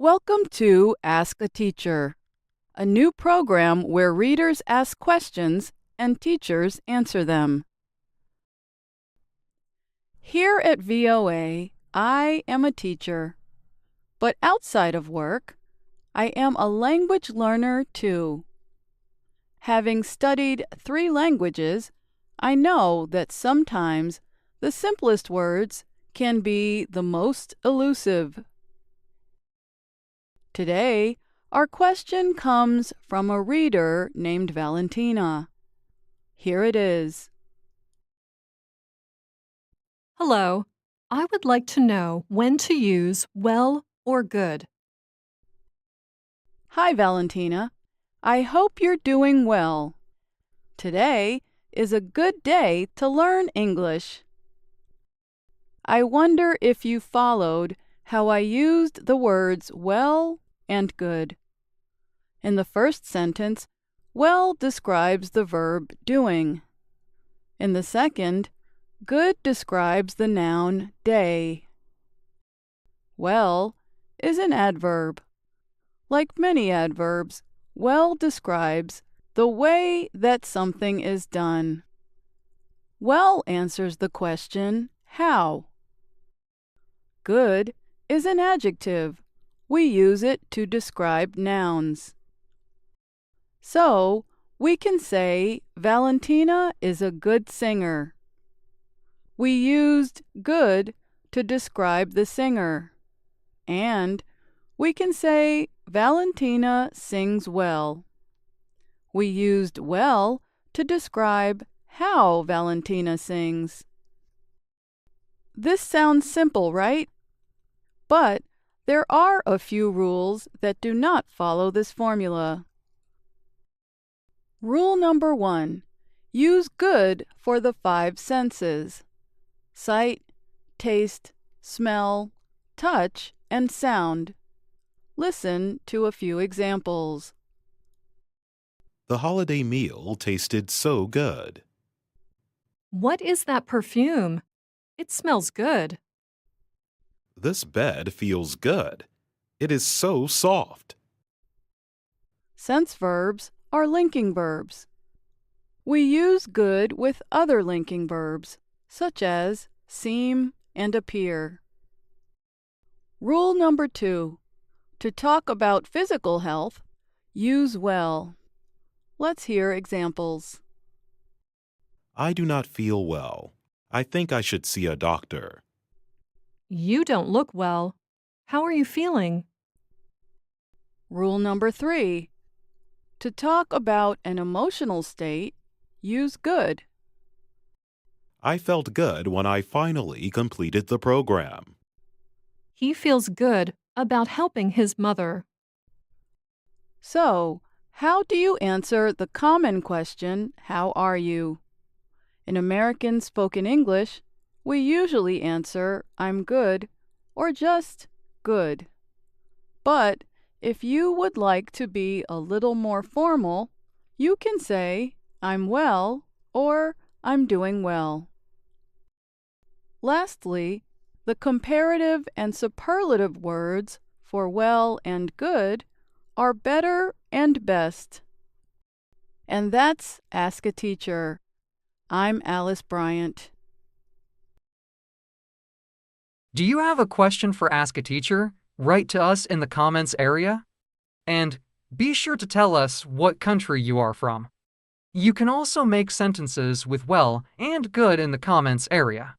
Welcome to Ask a Teacher, a new program where readers ask questions and teachers answer them. Here at VOA, I am a teacher, but outside of work, I am a language learner too. Having studied 3 languages, I know that sometimes the simplest words can be the most elusive. Today, our question comes from a reader named Valentina. Here it is. Hello. I would like to know when to use well or good. Hi, Valentina. I hope you're doing well. Today is a good day to learn English. I wonder if you followed how I used the words well and good. In the first sentence, well describes the verb doing. In the second, good describes the noun day. Well is an adverb. Like many adverbs, well describes the way that something is done. Well answers the question, how? Good is an adjective. We use it to describe nouns. So, we can say Valentina is a good singer. We used good to describe the singer. And we can say Valentina sings well. We used well to describe how Valentina sings. This sounds simple, right? But there are a few rules that do not follow this formula. Rule number 1. Use good for the 5 senses: sight, taste, smell, touch, and sound. Listen to a few examples. The holiday meal tasted so good. What is that perfume? It smells good. This bed feels good. It is so soft. Sense verbs are linking verbs. We use good with other linking verbs, such as seem and appear. Rule number 2. To talk about physical health, use well. Let's hear examples. I do not feel well. I think I should see a doctor. You don't look well. How are you feeling? Rule number 3. To talk about an emotional state, use good. I felt good when I finally completed the program. He feels good about helping his mother. So, how do you answer the common question, how are you? In American spoken English, we usually answer, I'm good, or just good. But if you would like to be a little more formal, you can say, I'm well, or I'm doing well. Lastly, the comparative and superlative words for well and good are better and best. And that's Ask a Teacher. I'm Alice Bryant. Do you have a question for Ask a Teacher? Write to us in the comments area. And be sure to tell us what country you are from. You can also make sentences with well and good in the comments area.